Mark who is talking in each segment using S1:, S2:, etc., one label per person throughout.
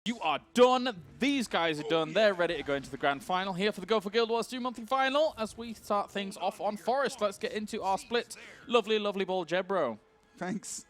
S1: You are done. These guys are done. They're ready to go into the grand final here for the Go4GuildWars2 monthly final as we start things off on Forest. Let's get into our split. Lovely, lovely ball, Jebro.
S2: Thanks.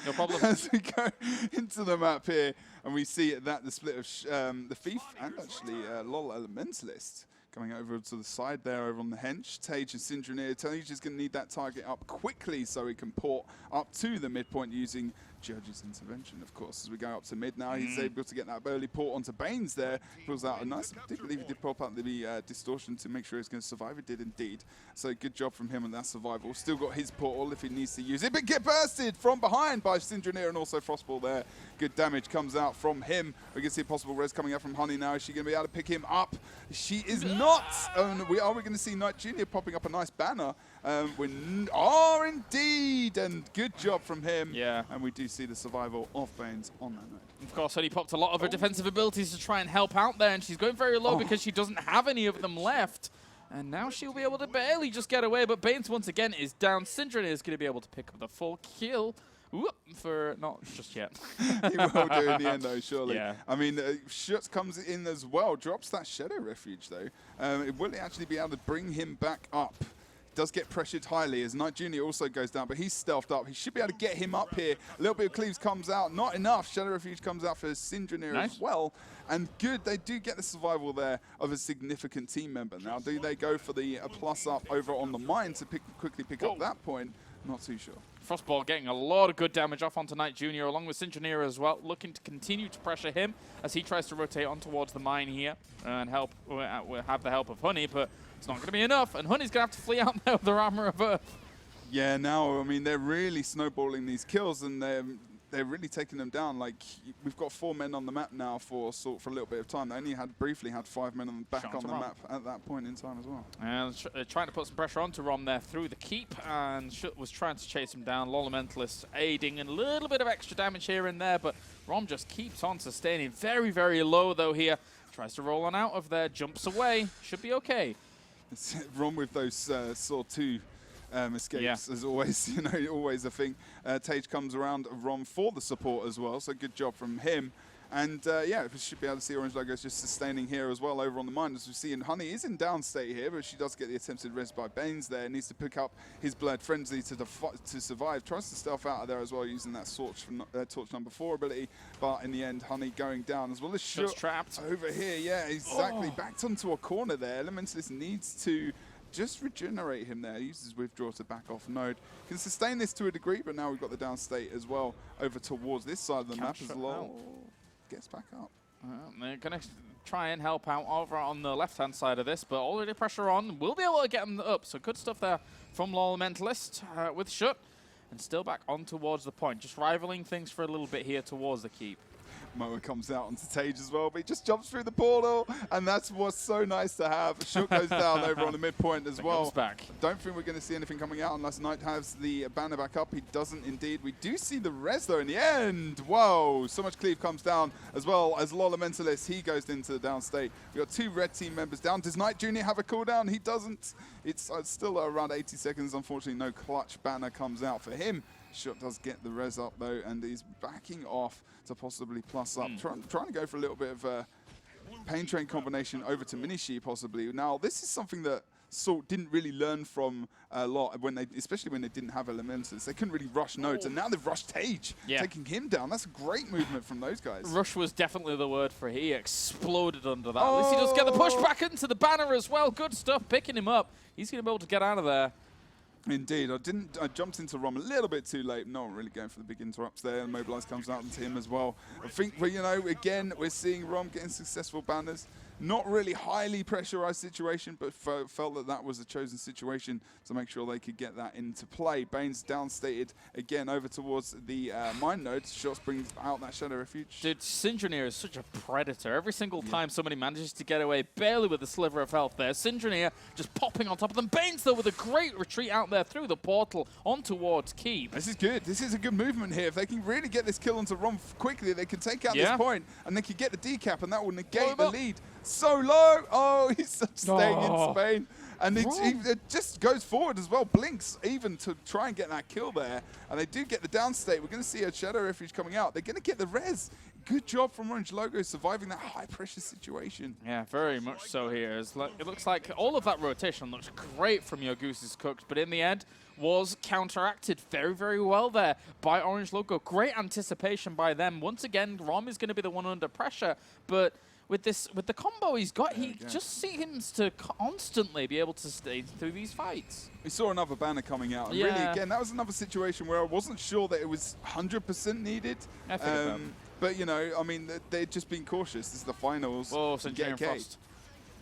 S1: No problem.
S2: As we go into the map here, and we see that the split of the Thief and actually LOL Elementalist coming over to the side there over on the hench. Tage and Syndra. Tage is going to need that target up quickly so he can port up to the midpoint using Judge's intervention, of course. As we go up to mid now, he's able to get that early port onto Baines there. Pulls out a nice, I do believe he did pop out the distortion to make sure he's going to survive. He did indeed. So good job from him on that survival. Still got his portal if he needs to use it, but get bursted from behind by Syndra and also Frostball there. Good damage comes out from him. We can see a possible res coming out from Honey now. Is she going to be able to pick him up? She is not. We are going to see Knight Jr. popping up a nice banner. We are indeed, and good job from him.
S1: Yeah.
S2: And we do see the survival of Baines on that note.
S1: Of course, Honey popped a lot of her defensive abilities to try and help out there, and she's going very low because she doesn't have any of them left. And now she'll be able to barely just get away, but Baines once again is down. Syndra is going to be able to pick up the full kill. Whoop, for not just yet.
S2: He will do in the end, though, surely.
S1: Yeah.
S2: I mean, Schutz comes in as well, drops that Shadow Refuge, though. It will actually be able to bring him back up. Does get pressured highly as Knight Jr. also goes down, but he's stealthed up. He should be able to get him up here. A little bit of Cleaves comes out, not enough. Shadow Refuge comes out for Syndra as well. And good, they do get the survival there of a significant team member. Now, do they go for the plus up over on the mine to quickly pick up that point? Not too sure.
S1: Frostball getting a lot of good damage off onto Knight Jr. along with Syndra as well, looking to continue to pressure him as he tries to rotate on towards the mine here and have the help of Honey, but it's not going to be enough, and Honey's going to have to flee out there with their Armor of Earth. Yeah,
S2: now, I mean, they're really snowballing these kills, and they're really taking them down. Like, we've got 4 men on the map now for a little bit of time. They only briefly had 5 men back on the map at that point in time as well.
S1: And trying to put some pressure onto Rom there through the keep, and Shut was trying to chase him down. LOL Elementalist aiding, and a little bit of extra damage here and there, but Rom just keeps on sustaining. Very, very low though here. Tries to roll on out of there, jumps away. Should be okay.
S2: Rom with those Sword 2 escapes is always, always a thing. Tage comes around Rom for the support as well, so good job from him. And yeah, we should be able to see Orange Logos just sustaining here as well over on the mine, as we see. And Honey is in down state here, but she does get the attempted res by Baines there. Needs to pick up his Blood Frenzy to survive. Tries to stealth out of there as well using that torch number 4 ability. But in the end, Honey going down as well as Shut
S1: trapped
S2: over here. Yeah, exactly. Backed onto a corner there. Elementalist needs to just regenerate him there. He uses Withdraw to back off node. Can sustain this to a degree, but now we've got the down state as well over towards this side of the map as well. Gets back up.
S1: They're going to try and help out over on the left-hand side of this, but already pressure on. We'll be able to get them up, so good stuff there from LOL Elementalist with Shut. And still back on towards the point, just rivaling things for a little bit here towards the keep.
S2: Moa comes out onto Tage as well, but he just jumps through the portal, and that's what's so nice to have. Shut goes down over on the midpoint as well.
S1: Back.
S2: Don't think we're going to see anything coming out unless Knight has the banner back up. He doesn't indeed. We do see the res though in the end. Whoa, so much cleave comes down as well as LOL Elementalist. He goes into the down state. We've got 2 red team members down. Does Knight Jr. have a cooldown? He doesn't. It's still around 80 seconds. Unfortunately, no clutch banner comes out for him. Shot does get the res up though, and he's backing off to possibly plus up. Trying to go for a little bit of a Pain Train combination over to Minishi possibly. Now, this is something that Salt didn't really learn from a lot, especially when they didn't have Elementals. They couldn't really rush nodes, and now they've rushed Tage, taking him down. That's a great movement from those guys.
S1: Rush was definitely the word for it. He exploded under that. At least he does get the push back into the banner as well. Good stuff, picking him up. He's going to be able to get out of there.
S2: Indeed. I jumped into Rom a little bit too late. No one really going for the big interrupts there. And Mobilize comes out into him as well. I think, again, we're seeing Rom getting successful banners. Not really highly pressurized situation, but felt that was a chosen situation to make sure they could get that into play. Baines downstated again over towards the mine node. Shots brings out that Shadow Refuge.
S1: Dude, Syndra is such a predator. Every single time somebody manages to get away, barely with a sliver of health there. Syndra just popping on top of them. Baines, though, with a great retreat out there through the portal on towards Keep.
S2: This is good. This is a good movement here. If they can really get this kill onto Rom quickly, they can take out this point, and they can get the decap, and that will negate the lead. So low. Oh, he's staying in Spain. And it just goes forward as well, blinks even to try and get that kill there. And they do get the downstate. We're going to see a Shadow Refuge coming out. They're going to get the res. Good job from Orange Logo surviving that high-pressure situation.
S1: Yeah, very much so here. It looks like all of that rotation looks great from your Gooses Cooks, but in the end was counteracted very, very well there by Orange Logo. Great anticipation by them. Once again, Rom is going to be the one under pressure, but with the combo he's got, he just seems to constantly be able to stay through these fights.
S2: We saw another banner coming out. And really, again, that was another situation where I wasn't sure that it was 100% needed.
S1: I think
S2: but, you know, I mean, they've just been cautious. This is the finals.
S1: Oh, Centurion Frost.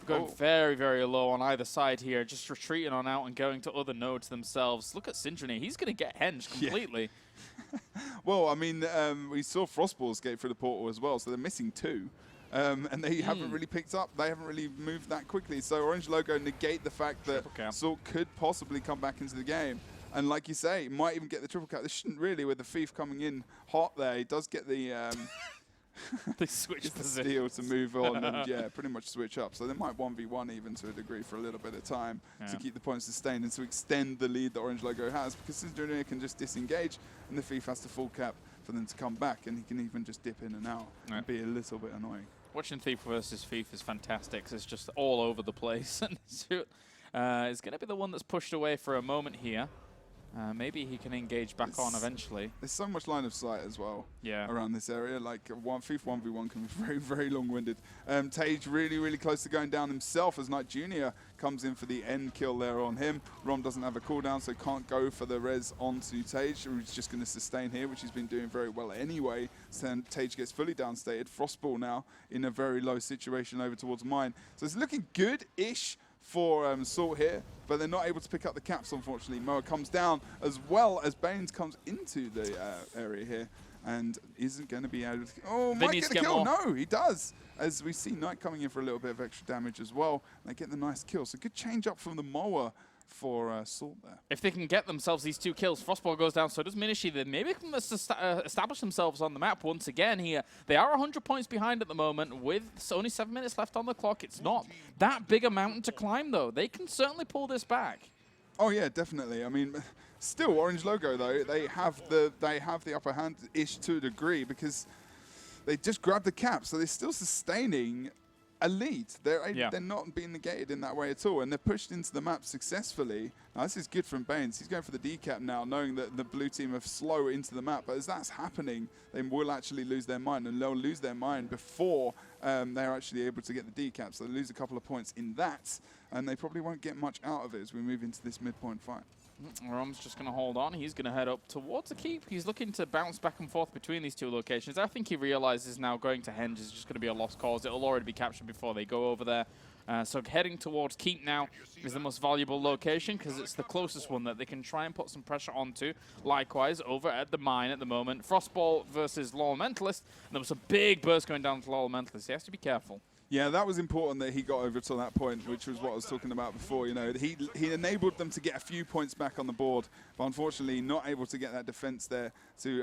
S1: Going very, very low on either side here, just retreating on out and going to other nodes themselves. Look at Syndrome. He's going to get hinged completely.
S2: Well, I mean, we saw Frostball escape through the portal as well, so they're missing 2. And they haven't really picked up. They haven't really moved that quickly. So Orange Logo negate the fact that Salt could possibly come back into the game. And like you say, might even get the triple cap. This shouldn't really, with the Thief coming in hot there. He does get the
S1: they switch
S2: the steal to move on and pretty much switch up. So they might 1v1 even to a degree for a little bit of time to keep the points sustained and to extend the lead that Orange Logo has, because Cincinnati can just disengage and the Thief has to full cap for them to come back, and he can even just dip in and out and be a little bit annoying.
S1: Watching Thief versus Thief is fantastic. It's just all over the place. And it's going to be the one that's pushed away for a moment here. Maybe he can engage back on eventually.
S2: There's so much line of sight as well around this area. Like Thief 1v1 can be very, very long-winded. Tage really, really close to going down himself as Knight Jr. comes in for the end kill there on him. Rom doesn't have a cooldown, so can't go for the res onto Tage, who's just going to sustain here, which he's been doing very well anyway. So Tage gets fully downstated. Frostball now in a very low situation over towards mine. So it's looking good-ish for Salt here, but they're not able to pick up the caps, unfortunately. Moa comes down as well as Baines comes into the area here and isn't going to be able to... Oh, might get a kill. No, he does. As we see Knight coming in for a little bit of extra damage as well. They get the nice kill. So good change up from the Moa for Salt there.
S1: If they can get themselves these 2 kills, Frostball goes down, so does Minishi. They maybe can establish themselves on the map once again here. They are 100 points behind at the moment with only 7 minutes left on the clock. It's not that big a mountain to climb, though. They can certainly pull this back.
S2: Oh, yeah, definitely. I mean, still, Orange Logo, though, they have the upper hand-ish to a degree because they just grabbed the cap, so they're still sustaining a lead. They're not being negated in that way at all, and they're pushed into the map successfully. Now, this is good from Baines. He's going for the decap now, knowing that the blue team are slow into the map, but as that's happening, they will actually lose their mind, and they'll lose their mind before they're actually able to get the decap, so they lose a couple of points in that, and they probably won't get much out of it as we move into this midpoint fight.
S1: Rom's just going to hold on. He's going to head up towards the keep. He's looking to bounce back and forth between these 2 locations. I think he realizes now going to Henge is just going to be a lost cause. It'll already be captured before they go over there. So heading towards keep now is the most valuable location because it's the closest one that they can try and put some pressure onto. Likewise, over at the mine at the moment, Frostball versus Lol Mentalist. And there was a big burst going down to Lol Mentalist. He has to be careful.
S2: Yeah, that was important that he got over to that point, which was what I was talking about before. You know, he enabled them to get a few points back on the board, but unfortunately not able to get that defense there to,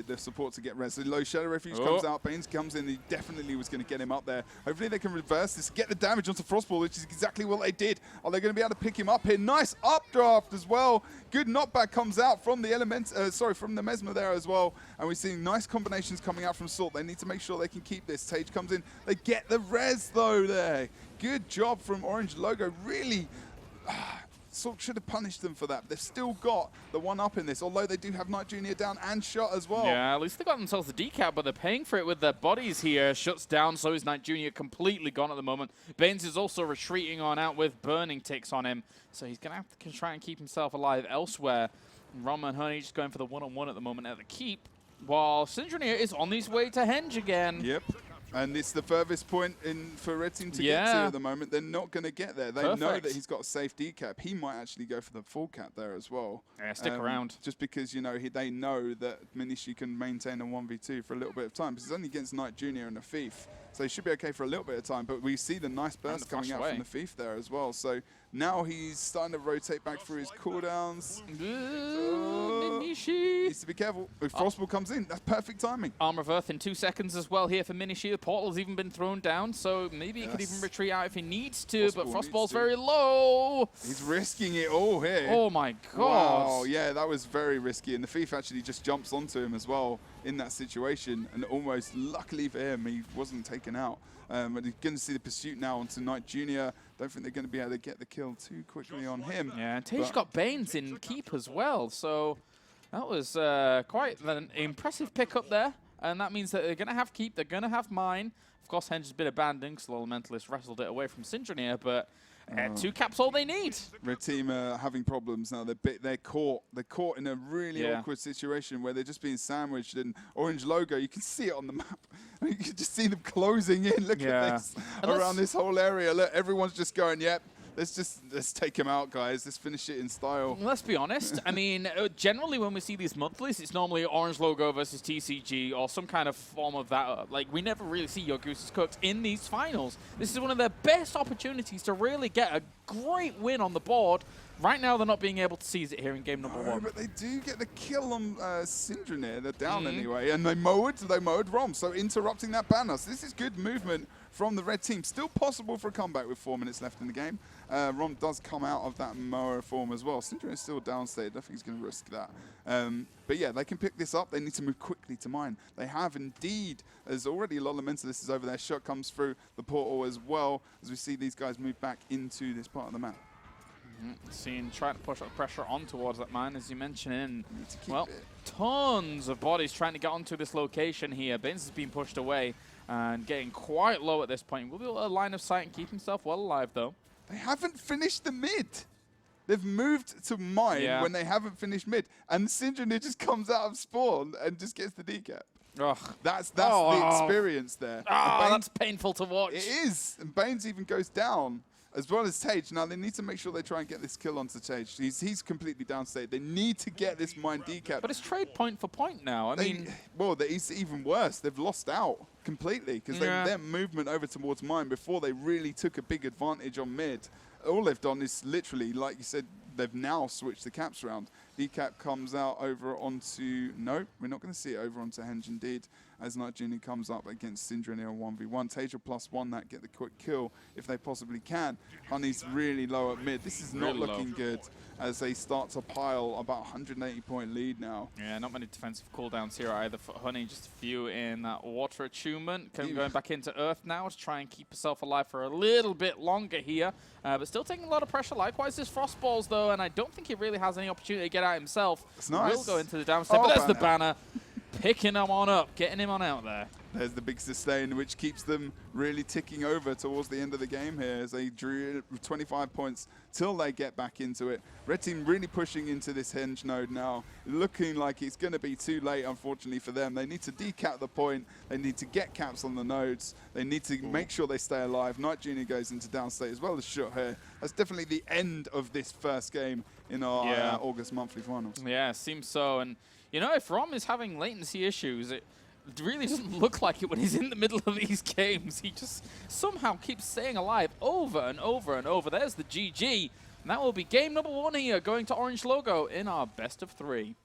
S2: the support to get res. So low Shadow Refuge comes out, Baines comes in, he definitely was going to get him up there. Hopefully they can reverse this, get the damage onto Frostball, which is exactly what they did. Are they going to be able to pick him up here? Nice updraft as well. Good knockback comes out from the from the Mesmer there as well. And we're seeing nice combinations coming out from Salt. They need to make sure they can keep this. Tage comes in, they get the res though there. Good job from Orange Logo. Really, Salt should have punished them for that. They've still got the one up in this, although they do have Knight Jr. down and shot as well.
S1: Yeah, at least they got themselves the decap, but they're paying for it with their bodies here. Shuts down, so is Knight Jr. completely gone at the moment. Baines is also retreating on out with burning ticks on him, so he's going to have to try and keep himself alive elsewhere. Rom and Honey just going for the one-on-one at the moment at the keep, while Syndrome is on his way to Henge again.
S2: Yep. And it's the furthest point for Red Team to get to at the moment. They're not going to get there. They know that he's got a safe decap. He might actually go for the full cap there as well.
S1: Yeah, stick around.
S2: Just because, you know, they know that Minishi can maintain a 1v2 for a little bit of time. Because he's only against Knight Jr. and a Thief. So he should be okay for a little bit of time. But we see the nice burst coming out from the Thief there as well. So now he's starting to rotate back through his cooldowns.
S1: Minishi.
S2: Needs to be careful. If Frostball comes in, that's perfect timing.
S1: Armor of Earth in 2 seconds as well here for Minishi. The portal's even been thrown down, so maybe he could even retreat out if he needs to, but Frostball's very low.
S2: He's risking it all here.
S1: Oh my god.
S2: Wow, yeah, that was very risky, and the Thief actually just jumps onto him as well in that situation, and almost luckily for him, he wasn't taken out. But you're going to see the pursuit now onto Knight Jr. Don't think they're going to be able to get the kill too quickly on him.
S1: Yeah, and Tage got Banes in keep as well, so that was quite an impressive pickup there. And that means that they're going to have keep, they're going to have mine. Of course, Henge has been abandoned because the Elementalist wrestled it away from Syndrome, but 2 caps all they need.
S2: Red team are having problems now. They're caught. They're caught in a really awkward situation where they're just being sandwiched. And Orange Logo, you can see it on the map. You can just see them closing in. Look at this around this whole area. Look, everyone's just going, yep. Let's take him out, guys. Let's finish it in style.
S1: Let's be honest. I mean, generally when we see these monthlies, it's normally Orange Logo versus TCG or some kind of form of that. Like, we never really see Your Goose is Cooked in these finals. This is one of their best opportunities to really get a great win on the board. Right now, they're not being able to seize it here in game number 1.
S2: But they do get the kill on Syndrome. They're down anyway, and they mowed Rom, so interrupting that banner. So this is good movement from the red team. Still possible for a comeback with 4 minutes left in the game. Rom does come out of that mower form as well. Syndrome is still downstate. I don't think he's going to risk that. But yeah, they can pick this up. They need to move quickly to mine. They have indeed. There's already a lot of Mentalists over there. Shot comes through the portal as well as we see these guys move back into this part of the map.
S1: Trying to push up pressure on towards that mine, as you mentioned. And, well, tons of bodies trying to get onto this location here. Baines has been pushed away and getting quite low at this point. Will be able to line of sight and keep himself well alive, though.
S2: They haven't finished the mid. They've moved to mine when they haven't finished mid. And Syndrome just comes out of spawn and just gets the decap.
S1: Ugh.
S2: That's the experience there.
S1: That's painful to watch.
S2: It is. And Baines even goes down, as well as Tage. Now, they need to make sure they try and get this kill onto Tage. He's completely downstate. They need to get this mine decap.
S1: But it's trade point for point now. I mean...
S2: Well, it's even worse. They've lost out completely because their movement over towards mine before they really took a big advantage on mid. All they've done is literally, like you said, they've now switched the caps around. Decap comes out over onto... Nope, we're not going to see it over onto Henge indeed. As Knight Jr. comes up against Syndrome on 1v1. Tage will +1 that, get the quick kill if they possibly can. Honey's really low at mid. This is not looking good as they start to pile about 180-point lead now. Yeah,
S1: not many defensive cooldowns here either for Honey. Just a few in that water attunement. Going back into Earth now to try and keep herself alive for a little bit longer here. But still taking a lot of pressure. Likewise, this Frostballs, though, and I don't think he really has any opportunity to get out himself.
S2: It's nice.
S1: Will go into the downstep, but there's the banner. Picking him on up, getting him on out there.
S2: There's the big sustain, which keeps them really ticking over towards the end of the game here as they drew 25 points till they get back into it. Red team really pushing into this Henge node now, looking like it's going to be too late, unfortunately, for them. They need to decap the point. They need to get caps on the nodes. They need to make sure they stay alive. Knight Jr. goes into downstate as well as Shot here. That's definitely the end of this first game in our August monthly finals.
S1: Yeah, seems so. And you know, if Rom is having latency issues, it really doesn't look like it when he's in the middle of these games. He just somehow keeps staying alive over and over and over. There's the GG. And that will be game number 1 here, going to Orange Logo in our best of 3.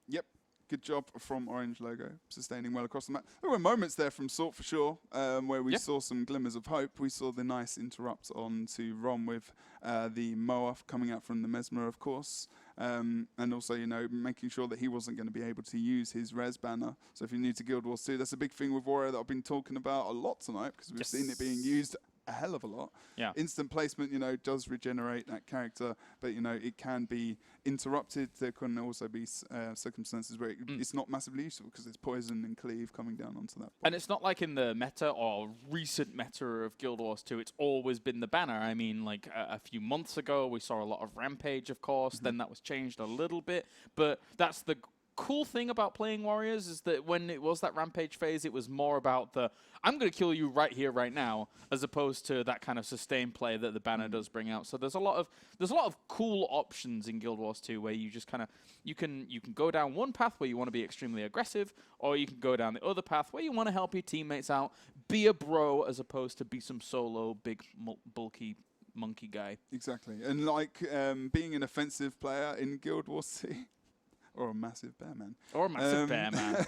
S2: Yep. Good job from Orange Logo, sustaining well across the map. There were moments there from Sort for sure, where we saw some glimmers of hope. We saw the nice interrupt on to Rom with the Moa coming out from the Mesmer, of course. And also, you know, making sure that he wasn't going to be able to use his res banner. So if you're new to Guild Wars 2, that's a big thing with Warrior that I've been talking about a lot tonight because we've seen it being used a hell of a lot. Yeah. Instant placement, you know, does regenerate that character, but, you know, it can be interrupted. There can also be circumstances where it's not massively useful because there's poison and cleave coming down onto that.
S1: And it's not like in the meta or recent meta of Guild Wars 2, it's always been the banner. I mean, like a few months ago, we saw a lot of Rampage, of course. Then that was changed a little bit, but that's the cool thing about playing Warriors is that when it was that Rampage phase, it was more about the I'm going to kill you right here, right now, as opposed to that kind of sustained play that the banner does bring out. So there's a lot of cool options in Guild Wars 2 where you just kind of you can go down one path where you want to be extremely aggressive, or you can go down the other path where you want to help your teammates out, be a bro as opposed to be some solo big bulky monkey guy.
S2: Exactly, and like being an offensive player in Guild Wars 2. Or a massive bear man.
S1: Or a massive bear man.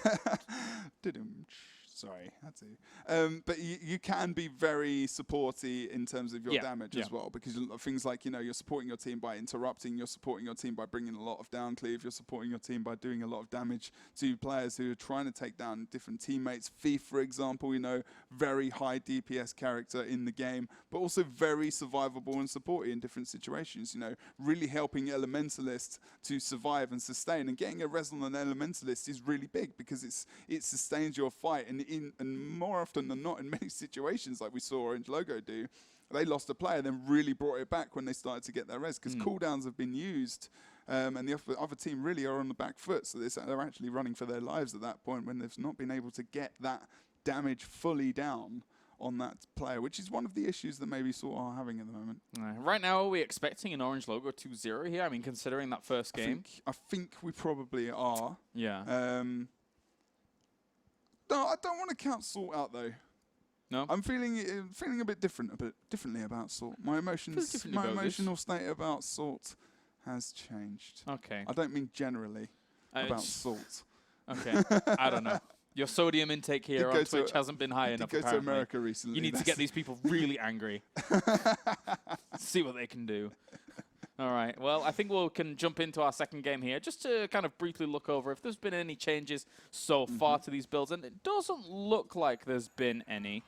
S2: Sorry, had to. But you can be very supporty in terms of your damage as well, because things like, you know, you're supporting your team by interrupting, you're supporting your team by bringing a lot of down cleave, you're supporting your team by doing a lot of damage to players who are trying to take down different teammates. Thief, for example, you know, very high DPS character in the game, but also very survivable and supporty in different situations, you know, really helping Elementalist to survive and sustain. And getting a res on an Elementalist is really big because it sustains your fight. And more often than not, in many situations, like we saw Orange Logo do, they lost a player, then really brought it back when they started to get their res, because cooldowns have been used, and the other team really are on the back foot, so they're actually running for their lives at that point when they've not been able to get that damage fully down on that player, which is one of the issues that maybe Sort are having at the moment.
S1: Right now, are we expecting an Orange Logo 2-0 here? I mean, considering that first game?
S2: I think we probably are.
S1: Yeah.
S2: No, I don't want to count Sort out though.
S1: No,
S2: I'm feeling a bit differently about Sort. My emotional state about Sort has changed.
S1: Okay.
S2: I don't mean generally about Sort.
S1: Okay. I don't know. Your sodium intake here on Twitch hasn't been high enough.
S2: Go to America recently.
S1: You need to get these people really angry. See what they can do. All right. Well, I think we can jump into our second game here just to kind of briefly look over if there's been any changes so far to these builds. And it doesn't look like there's been any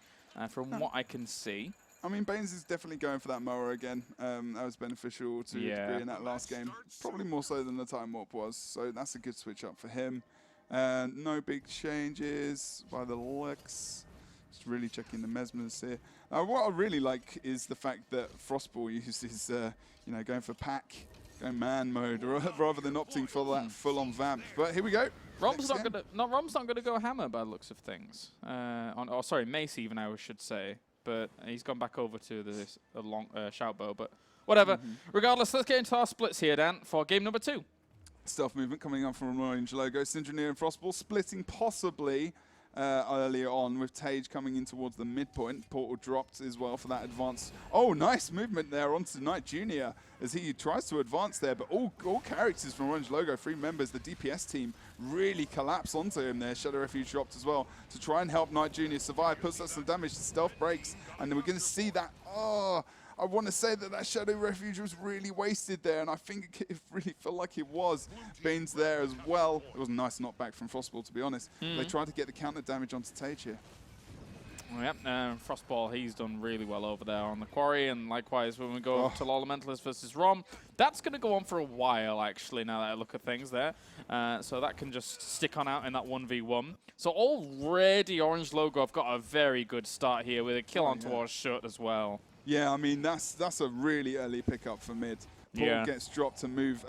S1: from what I can see.
S2: I mean, Baines is definitely going for that mower again. That was beneficial to a degree in that last game. Probably more so than the Time Warp was. So that's a good switch up for him. No big changes by the looks. Just really checking the Mesmers here. What I really like is the fact that Frostball uses, you know, going for pack, going man mode, rather than opting for that full-on vamp. But here we go.
S1: Rom's not gonna go hammer by the looks of things. Sorry, Mace even I should say. But he's gone back over to this long shout bow. But whatever. Regardless, let's get into our splits here, Dan, for game number 2.
S2: Stealth movement coming up from Orange Logo. Syndroneer and Frostball splitting possibly earlier on, with Tage coming in towards the midpoint. Portal dropped as well for that advance. Oh, nice movement there onto Knight Jr. as he tries to advance there, but all characters from Orange Logo, 3 members, the DPS team, really collapse onto him there. Shadow Refuge dropped as well to try and help Knight Jr. survive, puts us some damage to Stealth breaks, and then we're going to see that. Oh, I want to say that Shadow Refuge was really wasted there, and I think it really felt like it was. Baines there as well. It was a nice knockback from Frostball, to be honest. They tried to get the counter damage onto Tage here.
S1: Well, yep, Frostball, he's done really well over there on the quarry, and likewise when we go to Elementalist versus Rom, that's going to go on for a while, actually, now that I look at things there. So that can just stick on out in that 1v1. So already Orange Logo have got a very good start here with a kill on towards Shut as well.
S2: Yeah, I mean, that's a really early pickup for mid. Paul gets dropped to move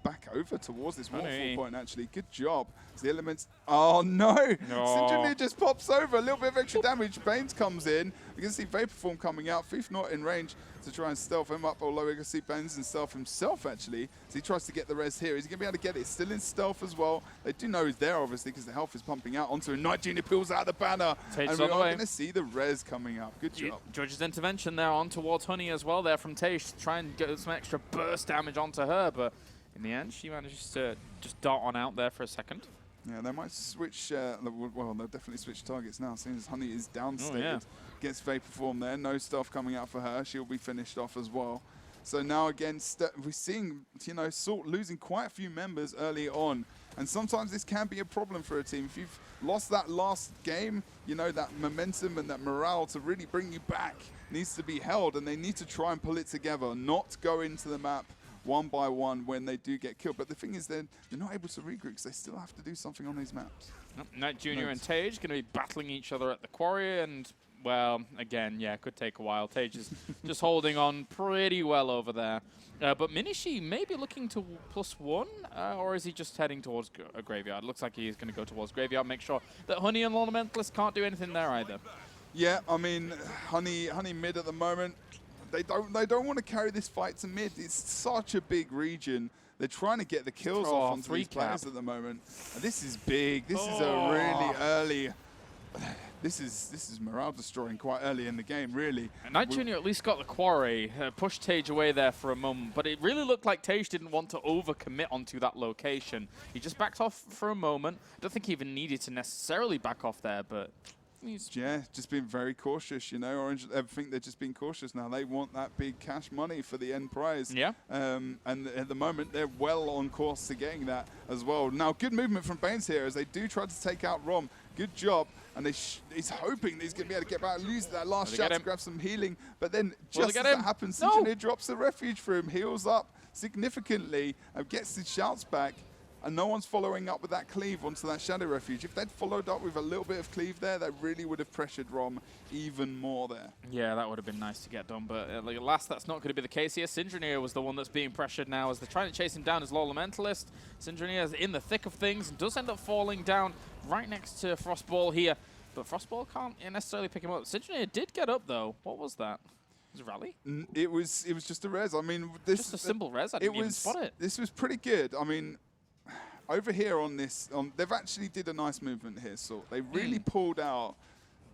S2: back over towards this waterfall point, actually. Good job. So the elements... Oh, no! Syndroneer just pops over. A little bit of extra damage. Baines comes in. We can see Vaporform coming out. Thief not in range to try and stealth him up, although we can see Baines and stealth himself, actually. So he tries to get the res here. Is he going to be able to get it? Still in stealth as well. They do know he's there, obviously, because the health is pumping out onto him. Knight Jr. pulls out the banner. And we're going to see the res coming up. Good job.
S1: Judge's intervention there on towards Honey as well there from Tage to try and get some extra burst damage onto her, but in the end, she manages to just dart on out there for a second.
S2: Yeah, they might switch, well, they'll definitely switch targets now, seeing as Honey is downstated. Gets Vaporform there, no stuff coming out for her. She'll be finished off as well. So now again, we're seeing, you know, Sort losing quite a few members early on. And sometimes this can be a problem for a team. If you've lost that last game, you know, that momentum and that morale to really bring you back needs to be held, and they need to try and pull it together, not go into the map one by one when they do get killed. But the thing is, they're not able to regroup because they still have to do something on these maps.
S1: Knight Jr. and Tage going to be battling each other at the quarry, and, well, again, yeah, could take a while. Tage is just holding on pretty well over there. But Minishi may be looking to +1, or is he just heading towards a graveyard? Looks like he's going to go towards graveyard, make sure that Honey and Elementalist can't do anything there either.
S2: Yeah, I mean, Honey mid at the moment. They don't want to carry this fight to mid. It's such a big region. They're trying to get the kills off on 3 players at the moment. And this is big. This is a really early this is morale destroying quite early in the game, really.
S1: And Knight Jr. at least got the quarry, pushed Tage away there for a moment, but it really looked like Tage didn't want to overcommit onto that location. He just backed off for a moment. I don't think he even needed to necessarily back off there, but
S2: yeah, just being very cautious, you know. Orange, I think they're just being cautious now. They want that big cash money for the end prize.
S1: Yeah.
S2: And at the moment, they're well on course to getting that as well. Now, good movement from Baines here as they do try to take out Rom. Good job. And he's hoping that he's going to be able to get back and lose that last shot to grab some healing. But then just as that happens, Engineer drops the refuge for him, heals up significantly, gets his shouts back. And no one's following up with that cleave onto that Shadow Refuge. If they'd followed up with a little bit of cleave there, they really would have pressured Rom even more there.
S1: Yeah, that would have been nice to get done, but at last that's not going to be the case here. Syndroneer was the one that's being pressured now as they're trying to chase him down as Law Elementalist. Syndroneer is in the thick of things and does end up falling down right next to Frostball here, but Frostball can't necessarily pick him up. Syndroneer did get up though. What was that? Was it rally?
S2: It was just a res. I mean, this
S1: just a simple res. I didn't even spot it.
S2: This was pretty good. I mean, over here on this, they've actually did a nice movement here. So they really pulled out.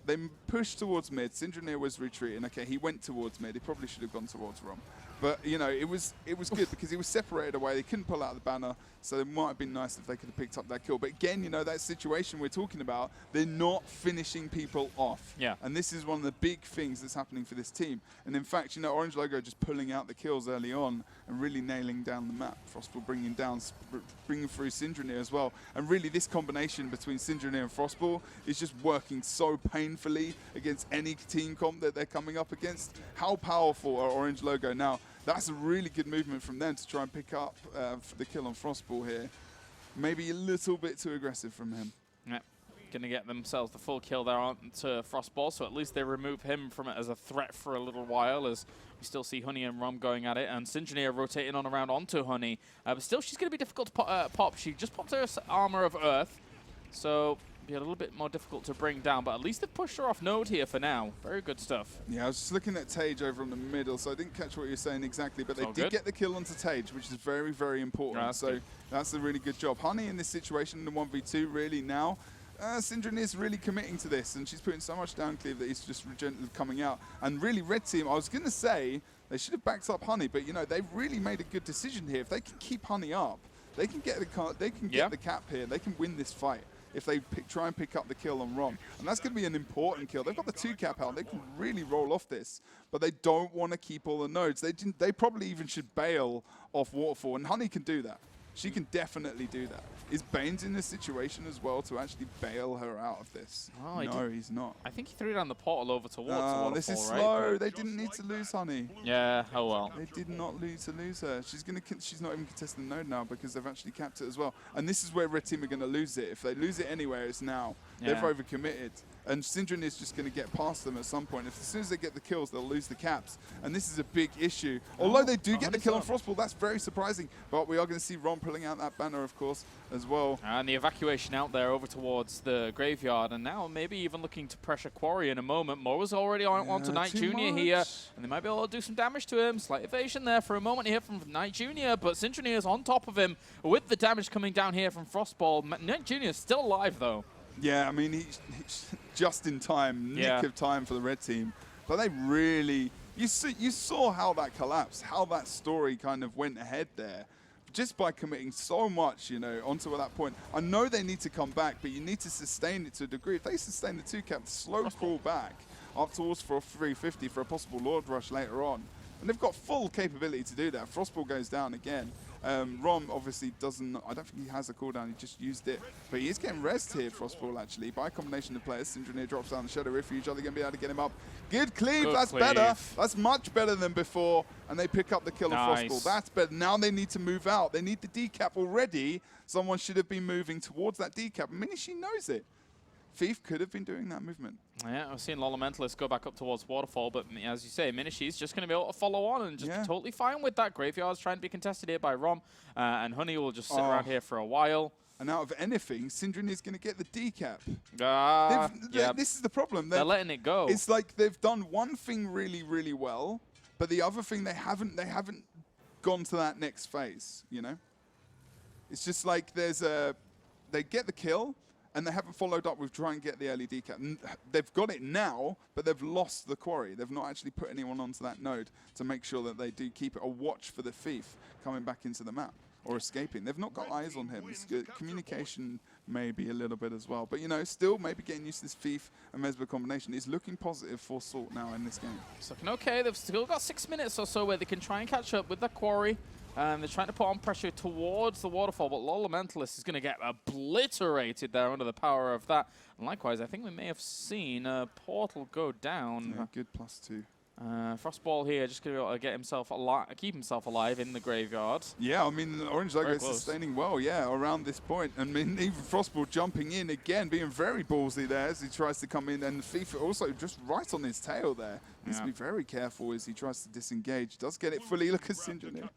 S2: They pushed towards mid. Syndroneer was retreating. Okay, he went towards mid. He probably should have gone towards Rom. But, you know, it was good because he was separated away. They couldn't pull out the banner, so it might have been nice if they could have picked up that kill. But again, you know, that situation we're talking about, they're not finishing people off.
S1: Yeah.
S2: And this is one of the big things that's happening for this team. And in fact, you know, Orange Logo just pulling out the kills early on and really nailing down the map. Frostball bringing through Syndroneer as well. And really this combination between Syndroneer and Frostball is just working so painfully against any team comp that they're coming up against. How powerful are Orange Logo now? That's a really good movement from them to try and pick up the kill on Frostball here. Maybe a little bit too aggressive from him.
S1: Yeah. Going to get themselves the full kill there onto Frostball, so at least they remove him from it as a threat for a little while, as we still see Honey and Rom going at it, and Syndroneer rotating on around onto Honey. But still, she's going to be difficult to pop. She just popped her armor of Earth, so be a little bit more difficult to bring down, but at least they've pushed her off node here for now. Very good stuff.
S2: Yeah, I was just looking at Tage over in the middle, so I didn't catch what you were saying exactly, but they did get the kill onto Tage, which is very, very important. So that's a really good job. Honey in this situation in the 1v2 really now. Syndroneer is really committing to this, and she's putting so much down cleave that he's just coming out. And really, Red Team, I was going to say they should have backed up Honey, but you know they've really made a good decision here. If they can keep Honey up, they can get the cap here. They can win this fight if they try and pick up the kill on Rom. And that's going to be an important kill. They've got the 2 cap out. They can really roll off this, but they don't want to keep all the nodes. They probably even should bail off Waterfall, and Honey can do that. She can definitely do that. Is Baines in this situation as well to actually bail her out of this?
S1: Oh,
S2: no, he's not.
S1: I think he threw down the portal over towards Waterfall,
S2: this is
S1: right?
S2: slow. They didn't need to lose Honey.
S1: Yeah, oh well.
S2: They did not lose her. She's not even contesting the node now because they've actually capped it as well. And this is where Red Team are going to lose it. If they lose it anywhere, it's now. They've overcommitted. And Syndroneer is just going to get past them at some point. As soon as they get the kills, they'll lose the caps. And this is a big issue. Although they do get the kill on Frostball, that's very surprising. But we are going to see Ron pulling out that banner, of course, as well.
S1: And the evacuation out there over towards the graveyard. And now maybe even looking to pressure Quarry in a moment. Mora's already on to Knight Jr. here. And they might be able to do some damage to him. Slight evasion there for a moment here from Knight Jr. But Syndroneer is on top of him with the damage coming down here from Frostball. Knight Jr. is still alive, though.
S2: Yeah, I mean, he's just in time, nick of time for the Red Team. But they really, you saw how that collapsed, how that story kind of went ahead there. Just by committing so much, you know, onto that point. I know they need to come back, but you need to sustain it to a degree. If they sustain the 2 cap, slow crawl back up towards for a 350 for a possible Lord Rush later on. And they've got full capability to do that. Frostball goes down again. Rom obviously doesn't, I don't think he has a cooldown, he just used it. But he is getting rest here, Frostball, actually, by a combination of players. Syndroneer drops down the Shadow Refuge. Are they going to be able to get him up? Good cleave, that's better. That's much better than before. And they pick up the kill on Frostball. That's better. Now they need to move out. They need the decap already. Someone should have been moving towards that decap. Minishi knows it. Thief could have been doing that movement.
S1: Yeah, I've seen Lolomentalist go back up towards Waterfall, but as you say, Minishi's just going to be able to follow on and just be totally fine with that. Graveyard's trying to be contested here by Rom, and Honey will just sit around here for a while.
S2: And out of anything, Syndroneer is going to get the decap. This is the problem.
S1: They're letting it go.
S2: It's like they've done one thing really, really well, but the other thing they haven't gone to that next phase, you know? It's just like they get the kill, and they haven't followed up with trying to get the early decap. They've got it now, but they've lost the quarry. They've not actually put anyone onto that node to make sure that they do keep it, or watch for the thief coming back into the map or escaping. They've not got eyes on him. It's good. Communication maybe a little bit as well. But, you know, still maybe getting used to this thief and Mesmer combination is looking positive for Salt now in this game.
S1: It's looking okay. They've still got 6 minutes or so where they can try and catch up with the quarry. They're trying to put on pressure towards the waterfall, but Lolamentalist is going to get obliterated there under the power of that. And likewise, I think we may have seen a portal go down.
S2: Yeah, good +2.
S1: Frostball here just going to be able to get himself alive, keep himself alive in the graveyard.
S2: Yeah, I mean, the Orange Logo is sustaining well, yeah, around this point. I mean, even Frostball jumping in again, being very ballsy there as he tries to come in, and FIFA also just right on his tail there. Needs to be very careful as he tries to disengage. Does get it fully. Look at Syndrome.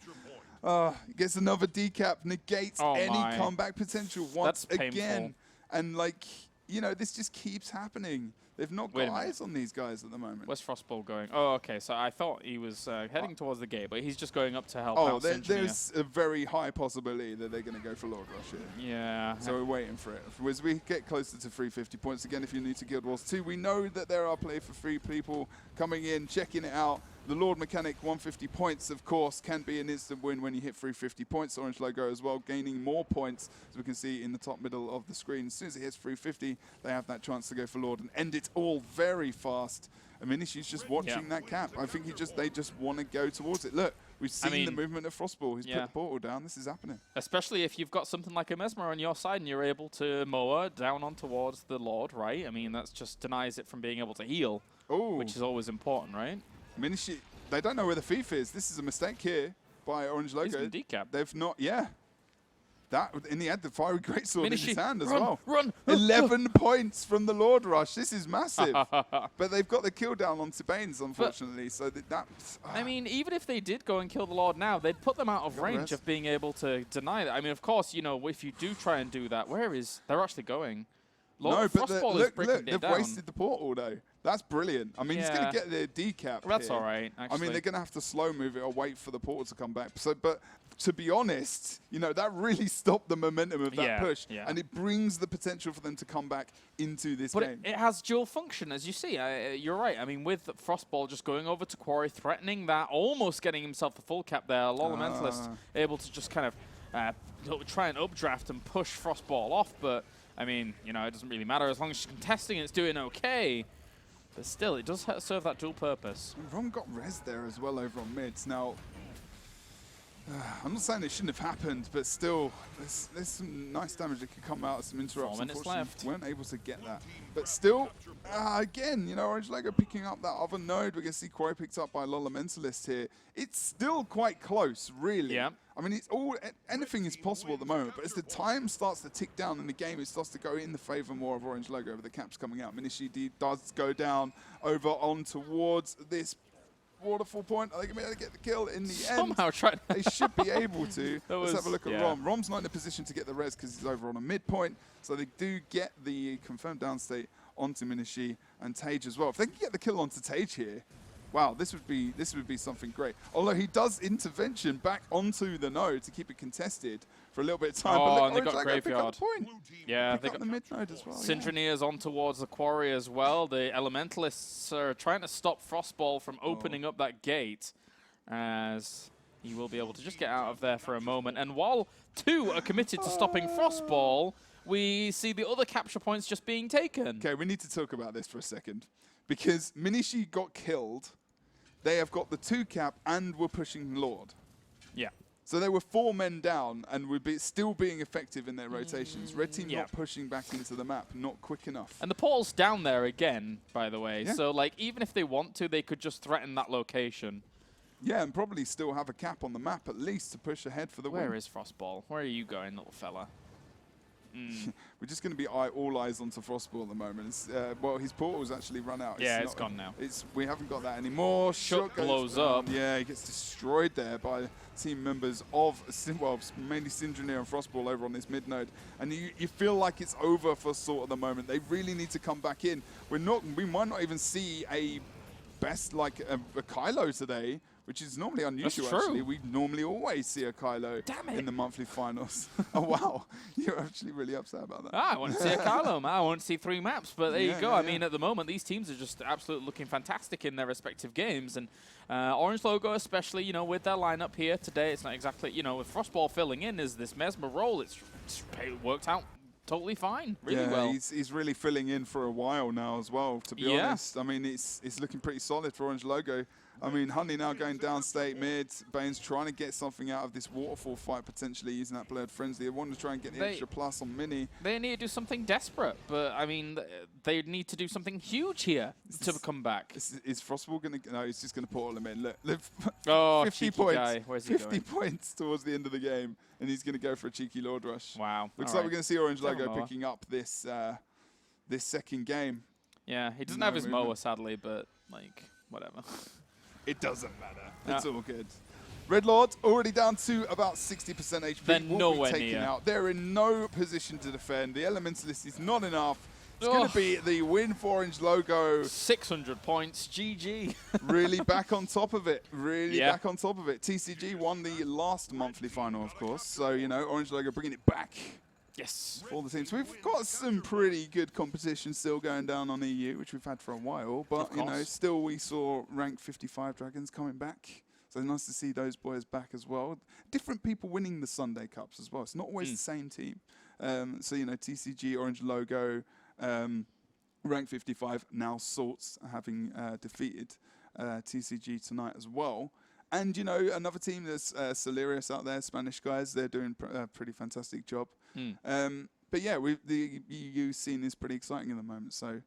S2: Gets another decap, negates any comeback potential once again. And, like, you know, this just keeps happening. They've not got eyes on these guys at the moment.
S1: Where's Frostball going? Oh, okay. So I thought he was heading towards the gate, but he's just going up to help out
S2: there's a very high possibility that they're going to go for Lord Rush here.
S1: Yeah.
S2: So we're waiting for it. As we get closer to 350 points, again, if you're new to Guild Wars 2, we know that there are play for free people coming in, checking it out. The Lord Mechanic 150 points, of course, can be an instant win when you hit 350 points. Orange Logo as well, gaining more points, as we can see in the top middle of the screen. As soon as it hits 350, they have that chance to go for Lord and end it all very fast. I mean, she's just watching that cap. I think they just want to go towards it. Look, we've seen the movement of Frostball. He's put the portal down. This is happening. Especially
S1: if you've got something like a Mesmer on your side and you're able to mow her down on towards the Lord, right? I mean, that just denies it from being able to heal, which is always important, right?
S2: Minishi, they don't know where the thief is. This is a mistake here by Orange Logo.
S1: He's been decapped.
S2: They've not, That, and he had the fiery greatsword in his hand as well.
S1: Run!
S2: 11 points from the Lord Rush. This is massive. But they've got the kill down on Banes, unfortunately. So
S1: I mean, even if they did go and kill the Lord now, they'd put them out of range of being able to deny that. I mean, of course, you know, if you do try and do that, they're actually going?
S2: Look, they've wasted the portal, though. That's brilliant. I mean, he's going to get the decap.
S1: That's all right, actually.
S2: I mean, they're going to have to slow move it or wait for the portal to come back. So, but to be honest, you know, that really stopped the momentum of that push. Yeah. And it brings the potential for them to come back into this game.
S1: But it has dual function, as you see. You're right. I mean, with Frostball just going over to Quarry, threatening that, almost getting himself the full cap there, Lolamentalist able to just kind of try and updraft and push Frostball off. But, I mean, you know, it doesn't really matter. As long as she's contesting, it's doing okay. But still, it does serve that dual purpose.
S2: Rom got res there as well over on mids. Now, I'm not saying it shouldn't have happened, but still, there's some nice damage that could come out of some interrupts.
S1: 4 minutes left.
S2: Weren't able to get that. But still, again, you know, Orange Logo picking up that other node. We're going to see Quarry picked up by Lolamentalist here. It's still quite close, really.
S1: Yeah.
S2: I mean, anything is possible at the moment, but as the time starts to tick down in the game, it starts to go in the favor more of Orange Logo with the caps coming out. Minishi does go down over on towards this waterfall point. Are they going to be able to get the kill in the end? They should be able to. Let's have a look at Rom. Rom's not in a position to get the res because he's over on a midpoint, so they do get the confirmed downstate onto Minishi and Tage as well. If they can get the kill onto Tage here, wow, this would be something great. Although he does intervention back onto the node to keep it contested for a little bit of time.
S1: Oh, and they got graveyard.
S2: Yeah, they got the mid node as well.
S1: Syndroneer's on towards the quarry as well. The Elementalists are trying to stop Frostball from opening up that gate, as he will be able to just get out of there for a moment. And while 2 are committed to stopping Frostball, we see the other capture points just being taken.
S2: Okay, we need to talk about this for a second, because Minishi got killed. They have got the 2 cap and were pushing Lord.
S1: Yeah.
S2: So they were 4 men down and would be still being effective in their rotations. Red team not pushing back into the map, not quick enough.
S1: And the portal's down there again, by the way. Yeah. So, like, even if they want to, they could just threaten that location.
S2: Yeah, and probably still have a cap on the map at least to push ahead for the win.
S1: Where is Frostball? Where are you going, little fella?
S2: We're just going to be all eyes onto Frostball at the moment. Well, his portal's actually run out.
S1: It's gone now.
S2: We haven't got that anymore.
S1: Shut blows up.
S2: Yeah, he gets destroyed there by team members of, well, mainly Syndroneer and Frostball over on this mid node. And you feel like it's over for Sort at the moment. They really need to come back in. We might not even see a best like a Kylo today which is normally unusual.
S1: That's true.
S2: Actually, we normally always see a Kylo in the monthly finals. Oh wow, you're actually really upset about that.
S1: I want to see a Kylo, man. I want to see 3 maps, but there you go.
S2: Yeah,
S1: I mean, at the moment, these teams are just absolutely looking fantastic in their respective games, and Orange Logo, especially, you know, with their lineup here today, it's not exactly, you know, with Frostball filling in as this Mesmer role, it worked out totally fine, really well.
S2: He's really filling in for a while now as well, to be honest. I mean, it's looking pretty solid for Orange Logo. I mean, Honey now going downstate mid. Bane's trying to get something out of this waterfall fight, potentially using that Blurred Frenzy. They want to try and get the extra plus on Mini.
S1: They need to do something desperate, but I mean, they need to do something huge here to come back.
S2: Is Frostball going to... No, he's just going to portal him in. Look,
S1: oh,
S2: 50
S1: points. Guy. Where's he
S2: 50 points towards the end of the game, and he's going to go for a cheeky Lord Rush.
S1: Wow.
S2: Looks like we're going to see Orange Logo picking up this this second game.
S1: Yeah, he doesn't have his mower, sadly, but, like, whatever.
S2: It doesn't matter. It's all good. Red Lord already down to about 60% HP.
S1: They're nowhere near.
S2: Out. They're in no position to defend. The Elementalist is not enough. It's going to be the win for Orange Logo.
S1: 600 points. GG.
S2: Really back on top of it. Really back on top of it. TCG won the last monthly final, of course. So, you know, Orange Logo bringing it back.
S1: Yes.
S2: For the teams. So we've got some pretty good competition still going down on EU, which we've had for a while. But, you know, still we saw ranked 55 Dragons coming back. So nice to see those boys back as well. Different people winning the Sunday Cups as well. It's not always the same team. So, you know, TCG, Orange Logo, ranked 55, now Swords having defeated TCG tonight as well. And, you know, another team, there's Celerius out there, Spanish guys. They're doing a pretty fantastic job. But, yeah, the EU scene is pretty exciting at the moment. So,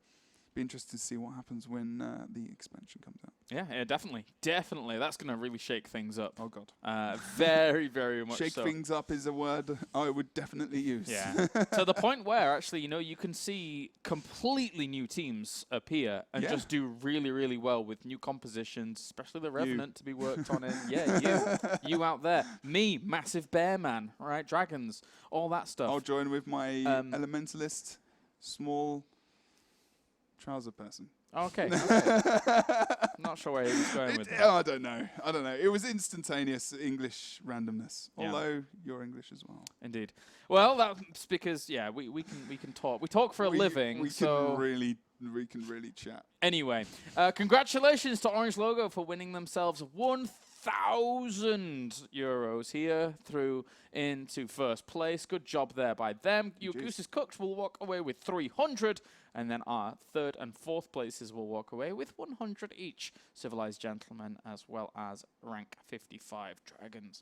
S2: be interested to see what happens when the expansion comes out.
S1: Yeah, definitely. Definitely. That's going to really shake things up.
S2: Oh, God.
S1: Very, very much
S2: Shake things up is a word I would definitely use.
S1: Yeah. To the point where, actually, you know, you can see completely new teams appear and just do really, really well with new compositions, especially the Revenant to be worked on in. Yeah, you out there. Me, Massive Bear Man, right? Dragons, all that stuff.
S2: I'll join with my Elementalist, small trouser person.
S1: Okay. Not sure where he was going with that.
S2: I don't know. It was instantaneous English randomness. Although you're English as well.
S1: Indeed. Well, that's because we can talk. We talk for a living.
S2: We can really chat.
S1: Anyway, congratulations to Orange Logo for winning themselves 1,000 euros here through into first place. Good job there by them. Your Goose is Cooked will walk away with 300. And then our third and fourth places will walk away with 100 each. Civilized Gentlemen as well as rank 55 Dragons.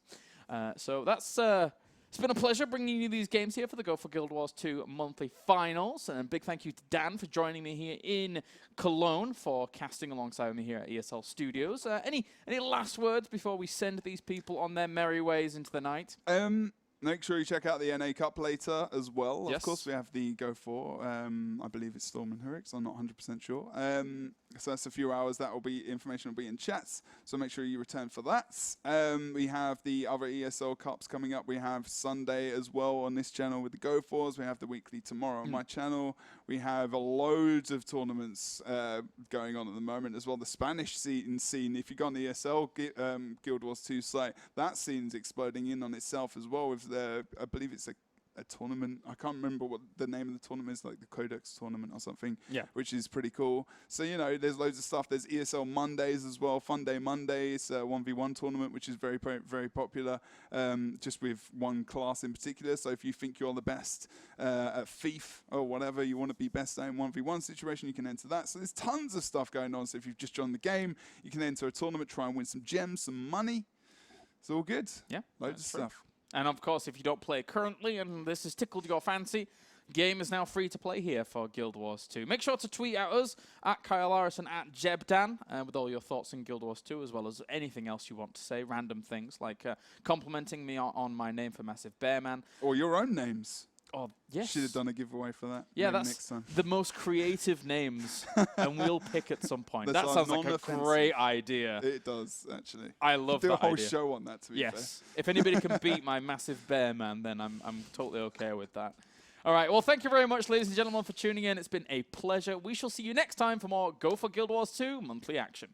S1: So that's it's been a pleasure bringing you these games here for the Go4GuildWars2 monthly finals. And a big thank you to Dan for joining me here in Cologne for casting alongside me here at ESL Studios. Any last words before we send these people on their merry ways into the night?
S2: Make sure you check out the NA Cup later as well. Yes. Of course, we have the Go4. I believe it's Storm and Hurricks. I'm not 100% sure. So that's a few hours. Information will be in chats. So make sure you return for that. We have the other ESL Cups coming up. We have Sunday as well on this channel with the Go4s. We have the weekly tomorrow on my channel. We have loads of tournaments going on at the moment as well. The Spanish scene, if you go on the ESL Guild Wars 2 site, that scene's exploding in on itself as well with I believe it's a tournament. I can't remember what the name of the tournament is, like the Codex tournament or something, which is pretty cool. So, you know, there's loads of stuff. There's ESL Mondays as well, Fun Day Mondays, 1v1 tournament, which is very, very popular, just with one class in particular. So if you think you're the best at Thief or whatever, you want to be best in 1v1 situation, you can enter that. So there's tons of stuff going on. So if you've just joined the game, you can enter a tournament, try and win some gems, some money. It's all good. Yeah. Loads of stuff.
S1: And of course, if you don't play currently and this has tickled your fancy, game is now free to play here for Guild Wars 2. Make sure to tweet at us at Kaelaris and at Jebdan with all your thoughts in Guild Wars 2, as well as anything else you want to say, random things like complimenting me on my name for Massive Bear Man.
S2: Or your own names.
S1: Oh, yes.
S2: Should have done a giveaway for that.
S1: Yeah, that's
S2: next time.
S1: The most creative names, and we'll pick at some point. That sounds like a great idea.
S2: It does, actually.
S1: I love that idea.
S2: Do a whole show on that, to be fair.
S1: Yes. If anybody can beat my Massive Bear Man, then I'm totally okay with that. All right, well, thank you very much, ladies and gentlemen, for tuning in. It's been a pleasure. We shall see you next time for more Go4GuildWars2 monthly action.